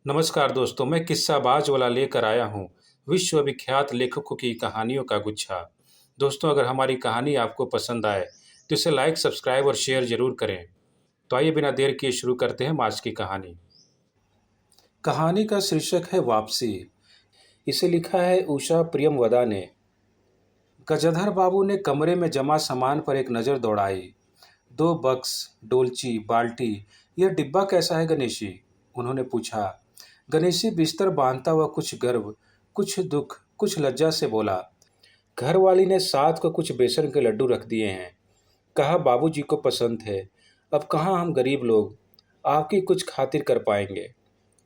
नमस्कार दोस्तों, मैं किस्साबाज वाला लेकर आया हूँ विश्वविख्यात लेखकों की कहानियों का गुच्छा। दोस्तों, अगर हमारी कहानी आपको पसंद आए तो इसे लाइक, सब्सक्राइब और शेयर जरूर करें। तो आइए बिना देर किए शुरू करते हैं हम आज की कहानी। कहानी का शीर्षक है वापसी। इसे लिखा है उषा प्रियमवदा ने। गजधर बाबू ने कमरे में जमा सामान पर एक नज़र दौड़ाई। 2 बक्स, डोलची, बाल्टी। यह डिब्बा कैसा है गणेशी? उन्होंने पूछा। गणेशी बिस्तर बांधता हुआ कुछ गर्व, कुछ दुख, कुछ लज्जा से बोला। घरवाली ने साथ को कुछ बेसन के लड्डू रख दिए हैं। कहा बाबूजी को पसंद है। अब कहाँ हम गरीब लोग आपकी कुछ खातिर कर पाएंगे।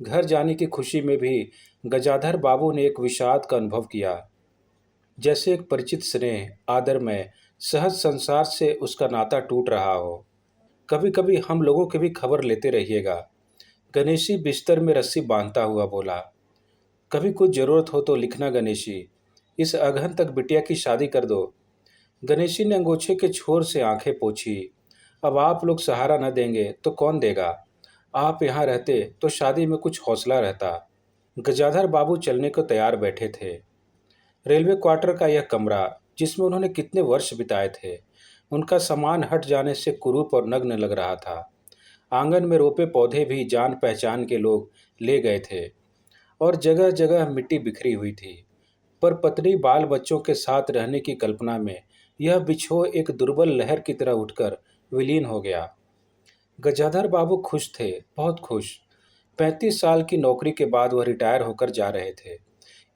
घर जाने की खुशी में भी गजाधर बाबू ने एक विषाद का अनुभव किया। जैसे एक परिचित स्नेह, आदरमय, सहज संसार से उसका नाता टूट रहा हो। कभी कभी हम लोगों की भी खबर लेते रहिएगा, गणेशी बिस्तर में रस्सी बांधता हुआ बोला। कभी कुछ जरूरत हो तो लिखना गणेशी, इस अगहन तक बिटिया की शादी कर दो। गणेशी ने अंगोछे के छोर से आंखें पोंछी। अब आप लोग सहारा न देंगे तो कौन देगा? आप यहाँ रहते तो शादी में कुछ हौसला रहता। गजाधर बाबू चलने को तैयार बैठे थे। रेलवे क्वार्टर का यह कमरा, जिसमें उन्होंने कितने वर्ष बिताए थे, उनका सामान हट जाने से कुरूप और नग्न लग रहा था। आंगन में रोपे पौधे भी जान पहचान के लोग ले गए थे और जगह जगह मिट्टी बिखरी हुई थी। पर पत्नी बाल बच्चों के साथ रहने की कल्पना में यह बिछोह एक दुर्बल लहर की तरह उठकर विलीन हो गया। गजाधर बाबू खुश थे, बहुत खुश। 35 साल की नौकरी के बाद वह रिटायर होकर जा रहे थे।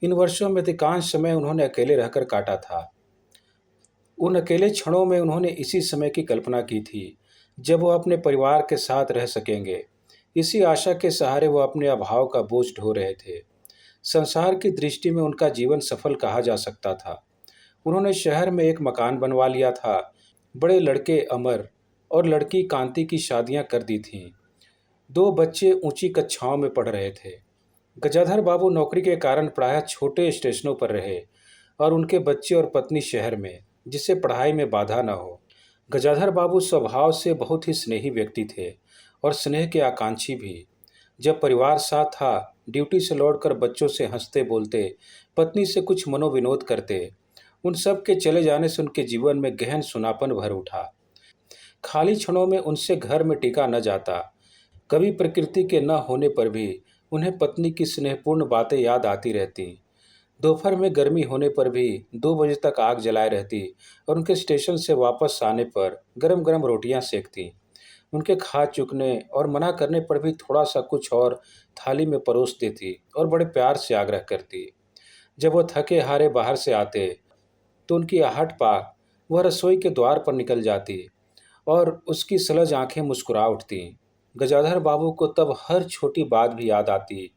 इन वर्षों में अधिकांश समय उन्होंने अकेले रहकर काटा था। उन अकेले क्षणों में उन्होंने इसी समय की कल्पना की थी जब वह अपने परिवार के साथ रह सकेंगे। इसी आशा के सहारे वह अपने अभाव का बोझ ढो रहे थे। संसार की दृष्टि में उनका जीवन सफल कहा जा सकता था। उन्होंने शहर में एक मकान बनवा लिया था। बड़े लड़के अमर और लड़की कांति की शादियां कर दी थीं। 2 बच्चे ऊंची कक्षाओं में पढ़ रहे थे। गजाधर बाबू नौकरी के कारण प्रायः छोटे स्टेशनों पर रहे और उनके बच्चे और पत्नी शहर में, जिससे पढ़ाई में बाधा न हो। गजाधर बाबू स्वभाव से बहुत ही स्नेही व्यक्ति थे और स्नेह के आकांक्षी भी। जब परिवार साथ था, ड्यूटी से लौटकर बच्चों से हंसते बोलते, पत्नी से कुछ मनोविनोद करते। उन सब के चले जाने से उनके जीवन में गहन सुनापन भर उठा। खाली क्षणों में उनसे घर में टिका न जाता। कभी प्रकृति के न होने पर भी उन्हें पत्नी की स्नेहपूर्ण बातें याद आती रहती। दोपहर में गर्मी होने पर भी 2 बजे तक आग जलाए रहती और उनके स्टेशन से वापस आने पर गरम गरम रोटियां सेकती। उनके खा चुकने और मना करने पर भी थोड़ा सा कुछ और थाली में परोस देती और बड़े प्यार से आग्रह करती। जब वह थके हारे बाहर से आते तो उनकी आहट पा वह रसोई के द्वार पर निकल जाती और उसकी सलज आंखें मुस्कुरा उठती। गजाधर बाबू को तब हर छोटी बात भी याद आती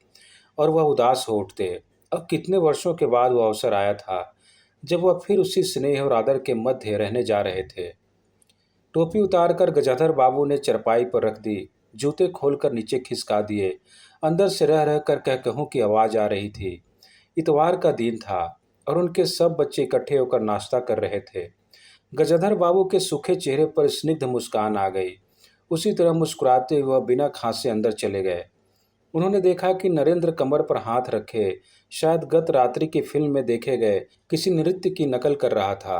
और वह उदास हो उठते। अब कितने वर्षों के बाद वह अवसर आया था जब वह फिर उसी स्नेह और आदर के मध्य रहने जा रहे थे। टोपी उतारकर गजाधर बाबू ने चरपाई पर रख दी। जूते खोलकर नीचे खिसका दिए। अंदर से रह रह कर कह कहूँ की आवाज़ आ रही थी। इतवार का दिन था और उनके सब बच्चे इकट्ठे होकर नाश्ता कर रहे थे। गजाधर बाबू के सूखे चेहरे पर स्निग्ध मुस्कान आ गई। उसी तरह मुस्कुराते हुए वह बिना खांसे अंदर चले गए। उन्होंने देखा कि नरेंद्र कमर पर हाथ रखे शायद गत रात्रि की फिल्म में देखे गए किसी नृत्य की नकल कर रहा था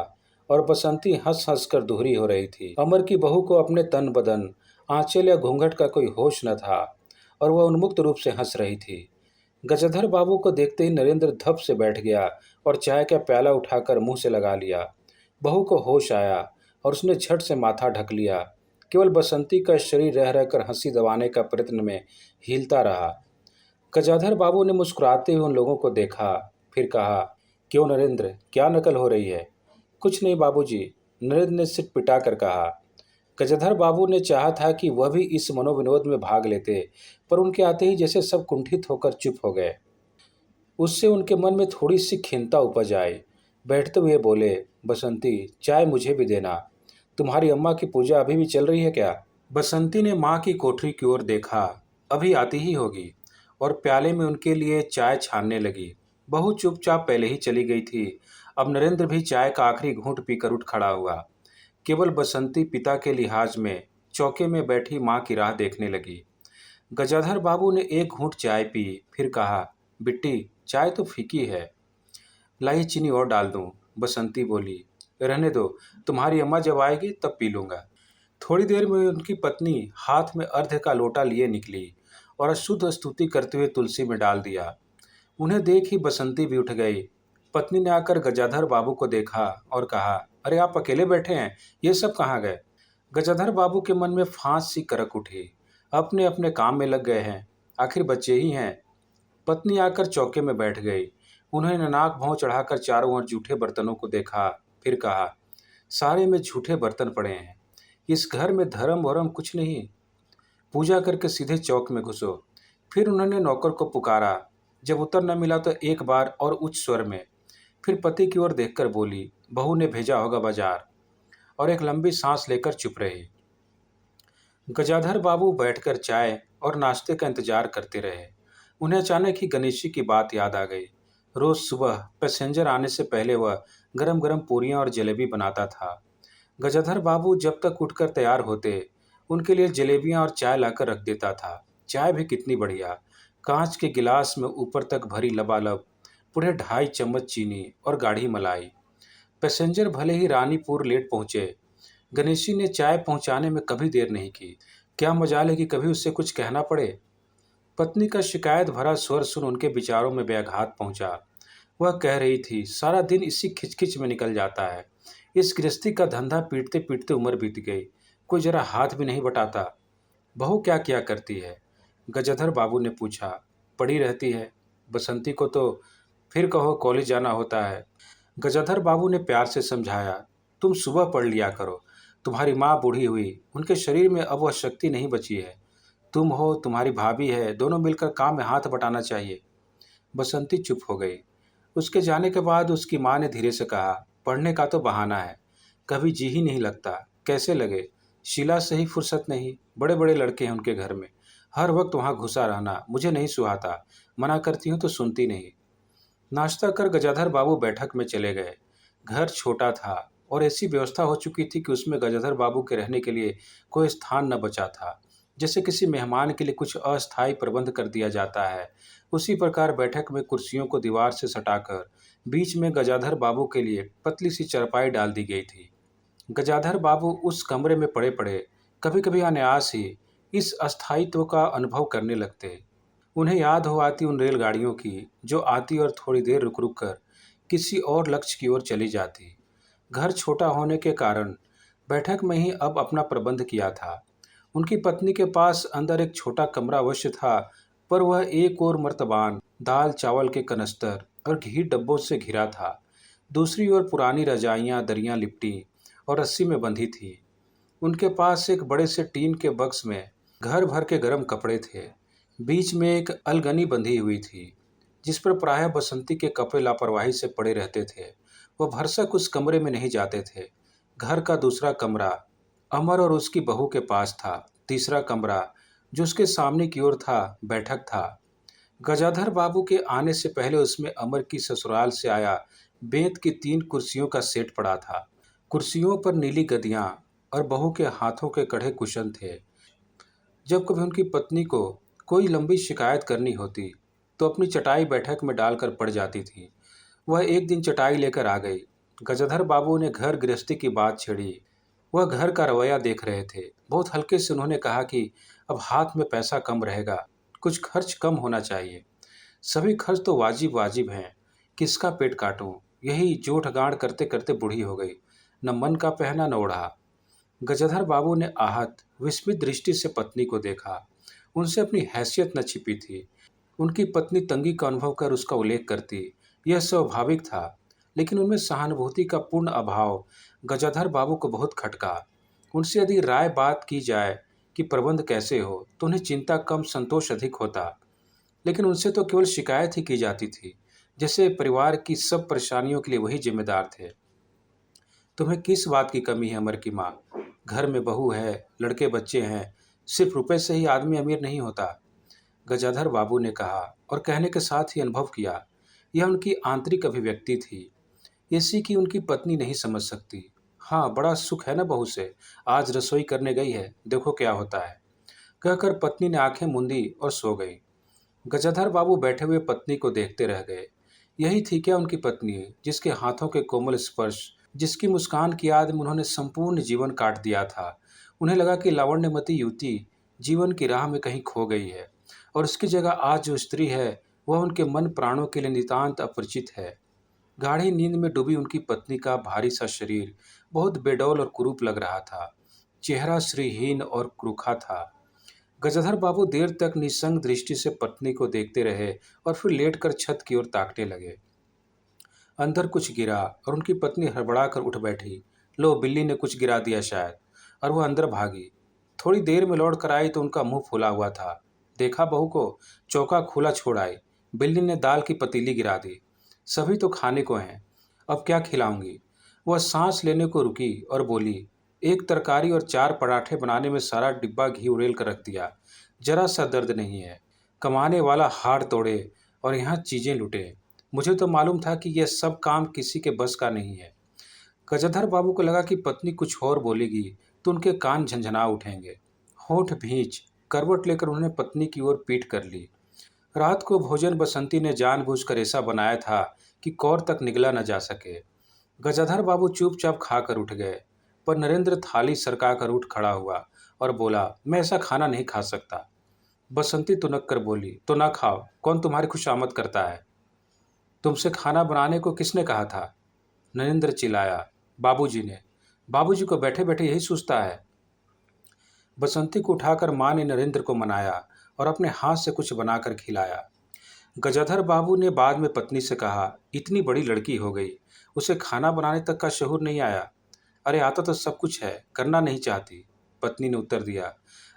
और बसंती हंस हंस कर दोहरी हो रही थी। अमर की बहू को अपने तन बदन, आंचल या घूंघट का कोई होश न था और वह उन्मुक्त रूप से हंस रही थी। गजधर बाबू को देखते ही नरेंद्र धप से बैठ गया और चाय का प्याला उठाकर मुंह से लगा लिया। बहू को होश आया और उसने झट से माथा ढक लिया। केवल बसंती का शरीर रह रहकर हंसी दबाने का प्रयत्न में हिलता रहा। गजाधर बाबू ने मुस्कुराते हुए उन लोगों को देखा, फिर कहा, क्यों नरेंद्र, क्या नकल हो रही है? कुछ नहीं बाबूजी, नरेंद्र ने सिर पिटा कर कहा। गजाधर बाबू ने चाहा था कि वह भी इस मनोविनोद में भाग लेते, पर उनके आते ही जैसे सब कुंठित होकर चुप हो गए। उससे उनके मन में थोड़ी सी खिन्नता उपज आई। बैठते हुए बोले, बसंती, चाय मुझे भी देना। तुम्हारी अम्मा की पूजा अभी भी चल रही है क्या? बसंती ने माँ की कोठरी की ओर देखा। अभी आती ही होगी, और प्याले में उनके लिए चाय छानने लगी। बहू चुपचाप पहले ही चली गई थी। अब नरेंद्र भी चाय का आखिरी घूंट पीकर उठ खड़ा हुआ। केवल बसंती पिता के लिहाज में चौके में बैठी माँ की राह देखने लगी। गजाधर बाबू ने एक घूंट चाय पी, फिर कहा, बिट्टी, चाय तो फीकी है, लाई चीनी और डाल दूं। बसंती बोली, रहने दो, तुम्हारी अम्मा जब आएगी तब पी लूंगा। थोड़ी देर में उनकी पत्नी हाथ में अर्ध का लोटा लिए निकली और अशुद्ध स्तुति करते हुए तुलसी में डाल दिया। उन्हें देख ही बसंती भी उठ गई। पत्नी ने आकर गजाधर बाबू को देखा और कहा, अरे आप अकेले बैठे हैं, ये सब कहाँ गए? गजाधर बाबू के मन में फांस सी करक उठी। अपने अपने काम में लग गए हैं, आखिर बच्चे ही हैं। पत्नी आकर चौके में बैठ गई। उन्होंने नाक भौं चढ़ाकर चारों ओर जूठे बर्तनों को देखा, फिर कहा, सारे में झूठे बर्तन पड़े हैं, इस घर में धर्म वरम कुछ नहीं। पूजा करके सीधे चौक में घुसो। फिर उन्होंने नौकर को पुकारा। जब उत्तर न मिला तो एक बार और उच्च स्वर में, फिर पति की ओर देखकर बोली, बहू ने भेजा होगा बाजार। और एक लंबी सांस लेकर चुप रही। गजाधर बाबू बैठकर चाय और नाश्ते का इंतजार करते रहे। उन्हें अचानक ही गणेशी की बात याद आ गई। रोज सुबह पैसेंजर आने से पहले वह गरम गरम पूरियां और जलेबी बनाता था। गजाधर बाबू जब तक उठकर तैयार होते, उनके लिए जलेबियां और चाय लाकर रख देता था। चाय भी कितनी बढ़िया, कांच के गिलास में ऊपर तक भरी लबालब, पूरे 2.5 चम्मच चीनी और गाढ़ी मलाई। पैसेंजर भले ही रानीपुर लेट पहुंचे, गणेशी ने चाय पहुंचाने में कभी देर नहीं की। क्या मजाल है कि कभी उससे कुछ कहना पड़े। पत्नी का शिकायत भरा स्वर सुन उनके विचारों में व्याघात पहुंचा। वह कह रही थी, सारा दिन इसी खिचखिच में निकल जाता है। इस गृहस्थी का धंधा पीटते पीटते उम्र बीत गई, कोई जरा हाथ भी नहीं बटाता। बहू क्या क्या करती है? गजाधर बाबू ने पूछा। पड़ी रहती है। बसंती को तो फिर कहो कॉलेज जाना होता है। गजाधर बाबू ने प्यार से समझाया, तुम सुबह पढ़ लिया करो, तुम्हारी माँ बूढ़ी हुई, उनके शरीर में अब वह शक्ति नहीं बची है। तुम हो, तुम्हारी भाभी है, दोनों मिलकर काम में हाथ बटाना चाहिए। बसंती चुप हो गई। उसके जाने के बाद उसकी माँ ने धीरे से कहा, पढ़ने का तो बहाना है, कभी जी ही नहीं लगता। कैसे लगे? शीला से ही फुर्सत नहीं, बड़े बड़े लड़के हैं उनके घर में, हर वक्त वहाँ घुसा रहना मुझे नहीं सुहाता। मना करती हूँ तो सुनती नहीं। नाश्ता कर गजाधर बाबू बैठक में चले गए। घर छोटा था और ऐसी व्यवस्था हो चुकी थी कि उसमें गजाधर बाबू के रहने के लिए कोई स्थान न बचा था। जैसे किसी मेहमान के लिए कुछ अस्थायी प्रबंध कर दिया जाता है, उसी प्रकार बैठक में कुर्सियों को दीवार से सटाकर बीच में गजाधर बाबू के लिए पतली सी चारपाई डाल दी गई थी। गजाधर बाबू उस कमरे में पड़े पड़े कभी कभी अनायास ही इस अस्थायित्व का अनुभव करने लगते। उन्हें याद हो आती उन रेलगाड़ियों की जो आती और थोड़ी देर रुक रुक कर किसी और लक्ष्य की ओर चली जाती। घर छोटा होने के कारण बैठक में ही अब अपना प्रबंध किया था। उनकी पत्नी के पास अंदर एक छोटा कमरा अवश्य था, पर वह एक और मर्तबान, दाल चावल के कनस्तर और घी डब्बों से घिरा था। दूसरी ओर पुरानी रजाइयाँ दरियाँ लिपटी और रस्सी में बंधी थी। उनके पास एक बड़े से टीन के बक्स में घर भर के गर्म कपड़े थे। बीच में एक अलगनी बंधी हुई थी, जिस पर प्रायः बसंती के कपड़े लापरवाही से पड़े रहते थे। वह भरसक उस कमरे में नहीं जाते थे। घर का दूसरा कमरा अमर और उसकी बहू के पास था। तीसरा कमरा, जो उसके सामने की ओर था, बैठक था। गजाधर बाबू के आने से पहले उसमें अमर की ससुराल से आया बेंत की 3 कुर्सियों का सेट पड़ा था। कुर्सियों पर नीली गद्दियां और बहू के हाथों के कढ़े कुशन थे। जब कभी उनकी पत्नी को कोई लंबी शिकायत करनी होती तो अपनी चटाई बैठक में डालकर पड़ जाती थी। वह एक दिन चटाई लेकर आ गई। गजाधर बाबू ने घर गृहस्थी की बात छेड़ी। वह घर का रवैया देख रहे थे। बहुत हल्के से उन्होंने कहा कि अब हाथ में पैसा कम रहेगा, कुछ खर्च कम होना चाहिए। सभी खर्च तो वाजिब वाजिब हैं, किसका पेट काटूं? यही जोठ गांठ करते करते बूढ़ी हो गई, न मन का पहना न ओढ़ा। गजाधर बाबू ने आहत विस्मित दृष्टि से पत्नी को देखा। उनसे अपनी हैसियत न छिपी थी। उनकी पत्नी तंगी का अनुभव कर उसका उल्लेख करती, यह स्वाभाविक था, लेकिन उनमें सहानुभूति का पूर्ण अभाव गजाधर बाबू को बहुत खटका। उनसे यदि राय बात की जाए कि प्रबंध कैसे हो, तो उन्हें चिंता कम संतोष अधिक होता। लेकिन उनसे तो केवल शिकायत ही की जाती थी, जैसे परिवार की सब परेशानियों के लिए वही जिम्मेदार थे। तुम्हें किस बात की कमी है अमर की माँ? घर में बहू है, लड़के बच्चे हैं, सिर्फ रुपए से ही आदमी अमीर नहीं होता। गजाधर बाबू ने कहा और कहने के साथ ही अनुभव किया, यह उनकी आंतरिक अभिव्यक्ति थी। इसी की उनकी पत्नी नहीं समझ सकती। हाँ, बड़ा सुख है ना बहू से, आज रसोई करने गई है, देखो क्या होता है। कहकर पत्नी ने आंखें मूंदी और सो गई। गजाधर बाबू बैठे हुए पत्नी को देखते रह गए। यही थी क्या उनकी पत्नी, जिसके हाथों के कोमल स्पर्श, जिसकी मुस्कान की याद में उन्होंने संपूर्ण जीवन काट दिया था। उन्हें लगा कि लावण्यमती युवती जीवन की राह में कहीं खो गई है और उसकी जगह आज जो स्त्री है वह उनके मन प्राणों के लिए नितांत अपरिचित है। गाढ़ी नींद में डूबी उनकी पत्नी का भारी सा शरीर बहुत बेडौल और कुरूप लग रहा था। चेहरा श्रीहीन और क्रूखा था। गजाधर बाबू देर तक निस्संग दृष्टि से पत्नी को देखते रहे और फिर लेटकर छत की ओर ताकने लगे। अंदर कुछ गिरा और उनकी पत्नी हड़बड़ाकर उठ बैठी। लो, बिल्ली ने कुछ गिरा दिया शायद। और वह अंदर भागी। थोड़ी देर में लौट कर आई तो उनका मुंह फूला हुआ था। देखा बहू को, चौका खुला छोड़ आई। बिल्ली ने दाल की पतीली गिरा दी। सभी तो खाने को हैं, अब क्या खिलाऊंगी। वह सांस लेने को रुकी और बोली, एक तरकारी और 4 पराठे बनाने में सारा डिब्बा घी उड़ेल कर रख दिया। जरा सा दर्द नहीं है। कमाने वाला हाड़ तोड़े और यहाँ चीजें लुटे। मुझे तो मालूम था कि यह सब काम किसी के बस का नहीं है। गजाधर बाबू को लगा कि पत्नी कुछ और बोलेगी तो उनके कान झंझना उठेंगे। होंठ भींच करवट लेकर उन्होंने पत्नी की ओर पीठ कर ली। रात को भोजन बसंती ने जानबूझकर ऐसा बनाया था कि कौर तक निगला न जा सके। गजाधर बाबू चुपचाप खाकर उठ गए, पर नरेंद्र थाली सरकाकर उठ खड़ा हुआ और बोला, मैं ऐसा खाना नहीं खा सकता। बसंती तुनक कर बोली, तो ना खाओ, कौन तुम्हारी खुशामद करता है। तुमसे खाना बनाने को किसने कहा था। नरेंद्र चिल्लाया, बाबूजी ने। बाबूजी को बैठे बैठे यही सोचता है। बसंती को उठाकर मां ने नरेंद्र को मनाया और अपने हाथ से कुछ बनाकर खिलाया। गजाधर बाबू ने बाद में पत्नी से कहा, इतनी बड़ी लड़की हो गई, उसे खाना बनाने तक का शऊर नहीं आया। अरे आता तो सब कुछ है, करना नहीं चाहती। पत्नी ने उत्तर दिया।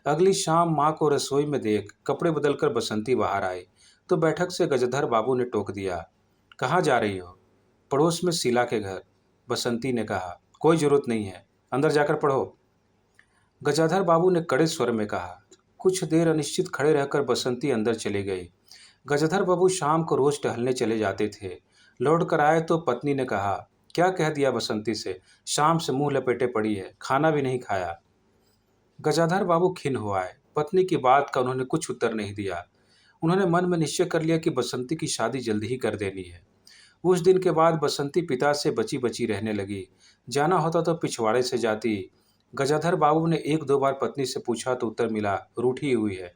अगली शाम माँ को रसोई में देख कपड़े बदलकर बसंती बाहर आई तो बैठक से गजाधर बाबू ने टोक दिया, कहाँ जा रही हो। पड़ोस में शीला के घर। बसंती ने कहा, कोई जरूरत नहीं है, अंदर जाकर पढ़ो। गजाधर बाबू ने कड़े स्वर में कहा। कुछ देर अनिश्चित खड़े रहकर बसंती अंदर चली गई। गजाधर बाबू शाम को रोज टहलने चले जाते थे। लौट कर आए तो पत्नी ने कहा, क्या कह दिया बसंती से, शाम से मुंह लपेटे पड़ी है, खाना भी नहीं खाया। गजाधर बाबू खिन्न हो आए। पत्नी की बात का उन्होंने कुछ उत्तर नहीं दिया। उन्होंने मन में निश्चय कर लिया कि बसंती की शादी जल्दी ही कर देनी है। उस दिन के बाद बसंती पिता से बची बची रहने लगी। जाना होता तो पिछवाड़े से जाती। गजाधर बाबू ने 1-2 बार पत्नी से पूछा तो उत्तर मिला, रूठी हुई है।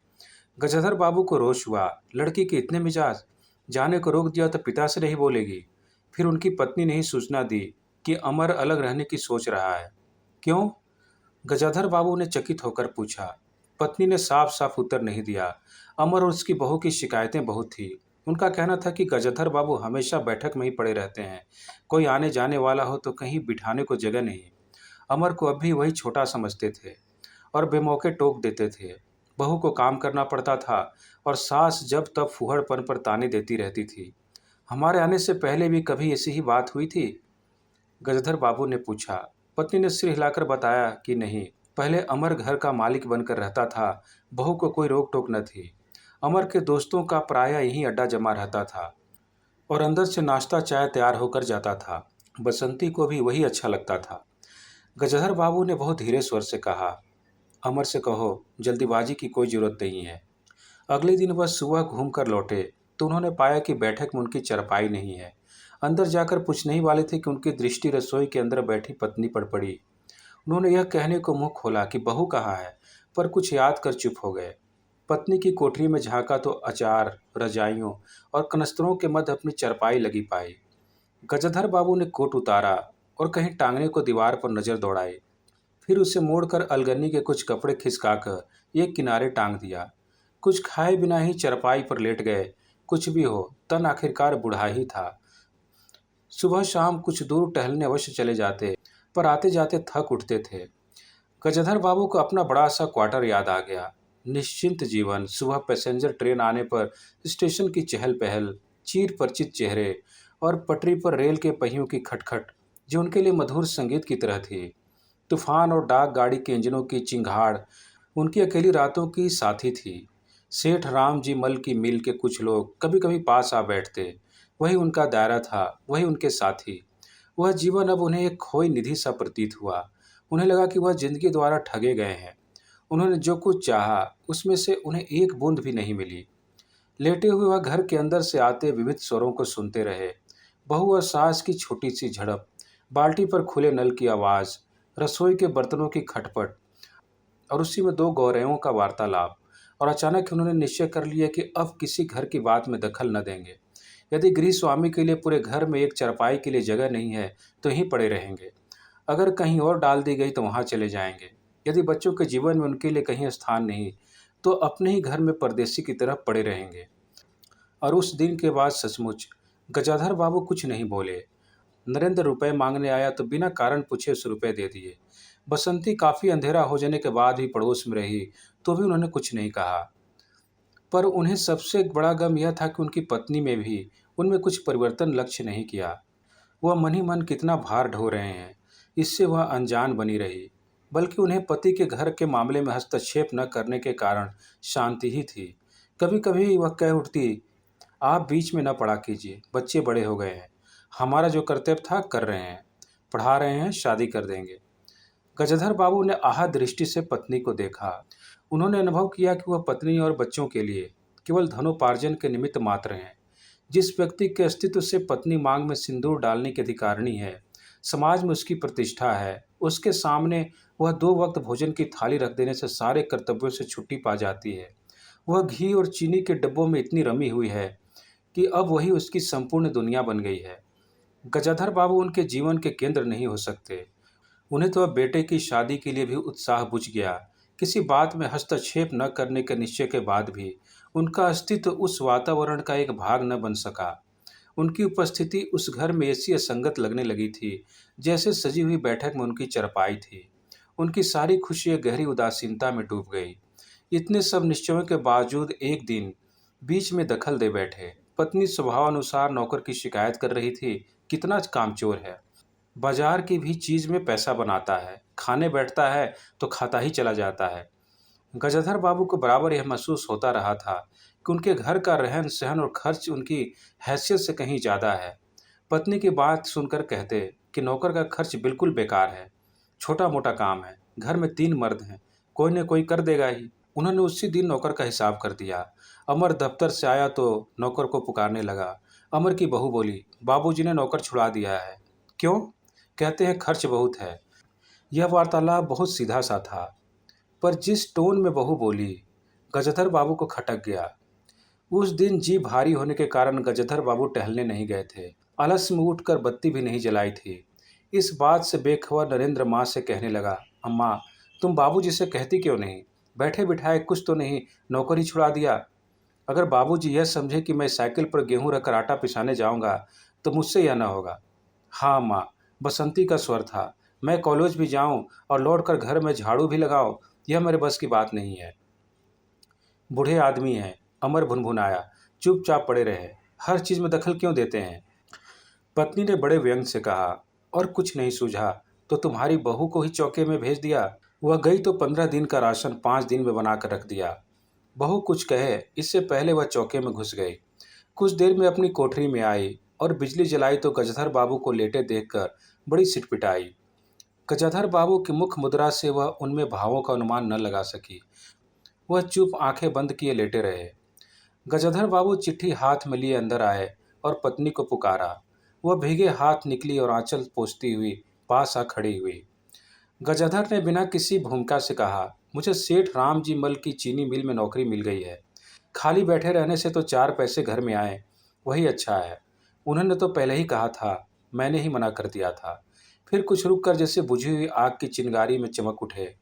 गजाधर बाबू को रोष हुआ, लड़की के इतने मिजाज, जाने को रोक दिया तो पिता से नहीं बोलेगी। फिर उनकी पत्नी ने ही सूचना दी कि अमर अलग रहने की सोच रहा है। क्यों? गजाधर बाबू ने चकित होकर पूछा। पत्नी ने साफ साफ उत्तर नहीं दिया। अमर और उसकी बहू की शिकायतें बहुत थी। उनका कहना था कि गजाधर बाबू हमेशा बैठक में ही पड़े रहते हैं, कोई आने जाने वाला हो तो कहीं बिठाने को जगह नहीं। अमर को अब भी वही छोटा समझते थे और बेमौके टोक देते थे। बहू को काम करना पड़ता था और सास जब तब फूहड़पन पर ताने देती रहती थी। हमारे आने से पहले भी कभी ऐसी ही बात हुई थी? गजधर बाबू ने पूछा। पत्नी ने सिर हिलाकर बताया कि नहीं, पहले अमर घर का मालिक बनकर रहता था, बहू को कोई रोक टोक न थी। अमर के दोस्तों का प्रायः यहीं अड्डा जमा रहता था और अंदर से नाश्ता चाय तैयार होकर जाता था। बसंती को भी वही अच्छा लगता था। गजहर बाबू ने बहुत धीरे स्वर से कहा, अमर से कहो जल्दीबाजी की कोई जरूरत नहीं है। अगले दिन वह सुबह घूम कर लौटे तो उन्होंने पाया कि बैठक में उनकी चरपाई नहीं है। अंदर जाकर पूछने ही वाले थे कि उनकी दृष्टि रसोई के अंदर बैठी पत्नी पर पड़ी। उन्होंने यह कहने को मुंह खोला कि बहू कहाँ है, पर कुछ याद कर चुप हो गए। पत्नी की कोठरी में झांका तो अचार, रजाइयों और कनस्तरों के मध्य अपनी चरपाई लगी पाई। गजधर बाबू ने कोट उतारा और कहीं टांगने को दीवार पर नजर दौड़ाई। फिर उसे मोड़कर अलगनी के कुछ कपड़े खिसकाकर एक किनारे टांग दिया। कुछ खाए बिना ही चरपाई पर लेट गए। कुछ भी हो, तन आखिरकार बूढ़ा ही था। सुबह शाम कुछ दूर टहलने अवश्य चले जाते, पर आते जाते थक उठते थे। गजधर बाबू को अपना बड़ा सा क्वार्टर याद आ गया। निश्चिंत जीवन, सुबह पैसेंजर ट्रेन आने पर स्टेशन की चहल पहल, चीर परिचित चेहरे और पटरी पर रेल के पहियों की खटखट जो उनके लिए मधुर संगीत की तरह थी। तूफान और डाक गाड़ी के इंजनों की चिंगाड़ उनकी अकेली रातों की साथी थी। सेठ राम जी मल की मिल के कुछ लोग कभी कभी पास आ बैठते, वही उनका दायरा था, वही उनके साथी। वह जीवन अब उन्हें एक खोई निधि सा प्रतीत हुआ। उन्हें लगा कि वह जिंदगी द्वारा ठगे गए हैं। उन्होंने जो कुछ चाहा उसमें से उन्हें एक बूंद भी नहीं मिली। लेटे हुए वह घर के अंदर से आते विविध स्वरों को सुनते रहे। बहू और सास की छोटी सी झड़प, बाल्टी पर खुले नल की आवाज़, रसोई के बर्तनों की खटपट और उसी में दो गौरवों का वार्तालाप। और अचानक उन्होंने निश्चय कर लिया कि अब किसी घर की बात में दखल न देंगे। यदि गृह स्वामी के लिए पूरे घर में एक चारपाई के लिए जगह नहीं है तो यहीं पड़े रहेंगे। अगर कहीं और डाल दी गई तो वहाँ चले जाएंगे। यदि बच्चों के जीवन में उनके लिए कहीं स्थान नहीं तो अपने ही घर में परदेसी की तरह पड़े रहेंगे। और उस दिन के बाद सचमुच गजाधर बाबू कुछ नहीं बोले। नरेंद्र रुपए मांगने आया तो बिना कारण पूछे उसे रुपए दे दिए। बसंती काफ़ी अंधेरा हो जाने के बाद भी पड़ोस में रही तो भी उन्होंने कुछ नहीं कहा। पर उन्हें सबसे बड़ा गम यह था कि उनकी पत्नी में भी उनमें कुछ परिवर्तन लक्ष्य नहीं किया। वह मन ही मन कितना भार ढो रहे हैं, इससे वह अनजान बनी रही। बल्कि उन्हें पति के घर के मामले में हस्तक्षेप न करने के कारण शांति ही थी। कभी कभी वह कह उठती, आप बीच में न पड़ा कीजिए, बच्चे बड़े हो गए हैं, हमारा जो कर्तव्य था कर रहे हैं, पढ़ा रहे हैं, शादी कर देंगे। गजधर बाबू ने आहत दृष्टि से पत्नी को देखा। उन्होंने अनुभव किया कि वह पत्नी और बच्चों के लिए केवल धनोपार्जन के निमित्त मात्र हैं। जिस व्यक्ति के अस्तित्व से पत्नी मांग में सिंदूर डालने की अधिकारिणी है, समाज में उसकी प्रतिष्ठा है, उसके सामने वह दो वक्त भोजन की थाली रख देने से सारे कर्तव्यों से छुट्टी पा जाती है। वह घी और चीनी के डब्बों में इतनी रमी हुई है कि अब वही उसकी संपूर्ण दुनिया बन गई है। गजाधर बाबू उनके जीवन के केंद्र नहीं हो सकते। उन्हें तो अब बेटे की शादी के लिए भी उत्साह बुझ गया। किसी बात में हस्तक्षेप न करने के निश्चय के बाद भी उनका अस्तित्व उस वातावरण का एक भाग न बन सका। उनकी उपस्थिति उस घर में ऐसी असंगत लगने लगी थी जैसे सजी हुई बैठक में उनकी चरपाई थी। उनकी सारी खुशियाँ गहरी उदासीनता में डूब गई। इतने सब निश्चयों के बावजूद एक दिन बीच में दखल दे बैठे। पत्नी स्वभावानुसार नौकर की शिकायत कर रही थी, कितना कामचोर है, बाजार की भी चीज में पैसा बनाता है, खाने बैठता है तो खाता ही चला जाता है। गजधर बाबू को बराबर यह महसूस होता रहा था कि उनके घर का रहन सहन और खर्च उनकी हैसियत से कहीं ज़्यादा है। पत्नी की बात सुनकर कहते कि नौकर का खर्च बिल्कुल बेकार है, छोटा मोटा काम है, घर में 3 मर्द हैं, कोई न कोई कर देगा ही। उन्होंने उसी दिन नौकर का हिसाब कर दिया। अमर दफ्तर से आया तो नौकर को पुकारने लगा। अमर की बहू बोली, बाबूजी ने नौकर छुड़ा दिया है। क्यों? कहते हैं खर्च बहुत है। यह वार्तालाप बहुत सीधा सा था, पर जिस टोन में बहू बोली, गजधर बाबू को खटक गया। उस दिन जी भारी होने के कारण गजधर बाबू टहलने नहीं गए थे। आलस में उठकर बत्ती भी नहीं जलाई थी। इस बात से बेखबर नरेंद्र माँ से कहने लगा, अम्मा, तुम बाबूजी से कहती क्यों नहीं? बैठे बिठाए कुछ तो नहीं, नौकरी छुड़ा दिया। अगर बाबूजी यह समझे कि मैं साइकिल पर गेहूं रखकर आटा पिसाने जाऊंगा तो मुझसे यह न होगा। हाँ माँ, बसंती का स्वर था, मैं कॉलेज भी जाऊं और लौटकर घर में झाड़ू भी लगाओ, यह मेरे बस की बात नहीं है। बूढ़े आदमी हैं, अमर भुनभुनाया, चुपचाप पड़े रहे, हर चीज़ में दखल क्यों देते हैं? पत्नी ने बड़े व्यंग से कहा, और कुछ नहीं सूझा तो तुम्हारी बहू को ही चौके में भेज दिया। वह गई तो 15 दिन का राशन 5 दिन में बना कर रख दिया। बहू कुछ कहे इससे पहले वह चौके में घुस गई। कुछ देर में अपनी कोठरी में आई और बिजली जलाई तो गजधर बाबू को लेटे देखकर बड़ी सिटपिटाई। गजाधर बाबू की मुख मुद्रा से वह उनमें भावों का अनुमान न लगा सकी। वह चुप आंखें बंद किए लेटे रहे। गजाधर बाबू चिट्ठी हाथ में लिए अंदर आए और पत्नी को पुकारा। वह भीगे हाथ निकली और आंचल पोंछती हुई पास आ खड़ी हुई। गजाधर ने बिना किसी भूमिका से कहा, मुझे सेठ राम जी मल की चीनी मिल में नौकरी मिल गई है। खाली बैठे रहने से तो 4 पैसे घर में आए, वही अच्छा है। उन्होंने तो पहले ही कहा था, मैंने ही मना कर दिया था। फिर कुछ रुक कर जैसे बुझी हुई आग की चिंगारी में चमक उठे।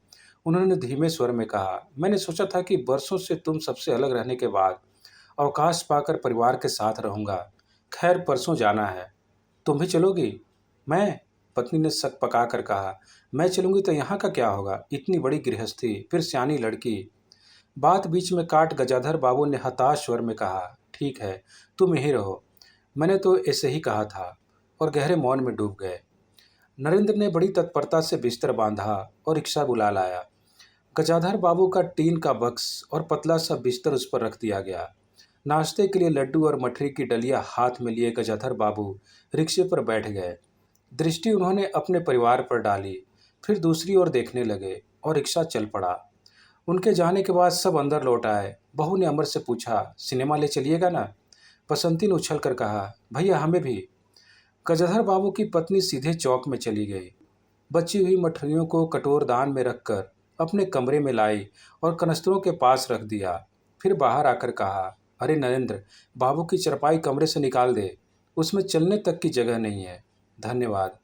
उन्होंने धीमे स्वर में कहा, मैंने सोचा था कि बरसों से तुम सबसे अलग रहने के बाद अवकाश पाकर परिवार के साथ रहूंगा। खैर परसों जाना है, तुम भी चलोगी? मैं? पत्नी ने सक पका कर कहा, मैं चलूंगी तो यहाँ का क्या होगा? इतनी बड़ी गृहस्थी, फिर सियानी लड़की। बात बीच में काट गजाधर बाबू ने हताश स्वर में कहा, ठीक है, तुम यहीं रहो, मैंने तो ऐसे ही कहा था, और गहरे मौन में डूब गए। नरेंद्र ने बड़ी तत्परता से बिस्तर बांधा और रिक्शा बुला लाया। गजाधर बाबू का टीन का बक्स और पतला सा बिस्तर उस पर रख दिया गया। नाश्ते के लिए लड्डू और मठरी की डलिया हाथ में लिए गजाधर बाबू रिक्शे पर बैठ गए। दृष्टि उन्होंने अपने परिवार पर डाली, फिर दूसरी ओर देखने लगे और रिक्शा चल पड़ा। उनके जाने के बाद सब अंदर लौट आए। बहू ने अमर से पूछा, सिनेमा ले चलिएगा ना? बसंती ने उछल कर कहा, भैया हमें भी। गजहर बाबू की पत्नी सीधे चौक में चली गई। बची हुई मठरियों को कटोर दान में रखकर अपने कमरे में लाई और कनस्तरों के पास रख दिया। फिर बाहर आकर कहा, अरे नरेंद्र, बाबू की चरपाई कमरे से निकाल दे, उसमें चलने तक की जगह नहीं है। धन्यवाद।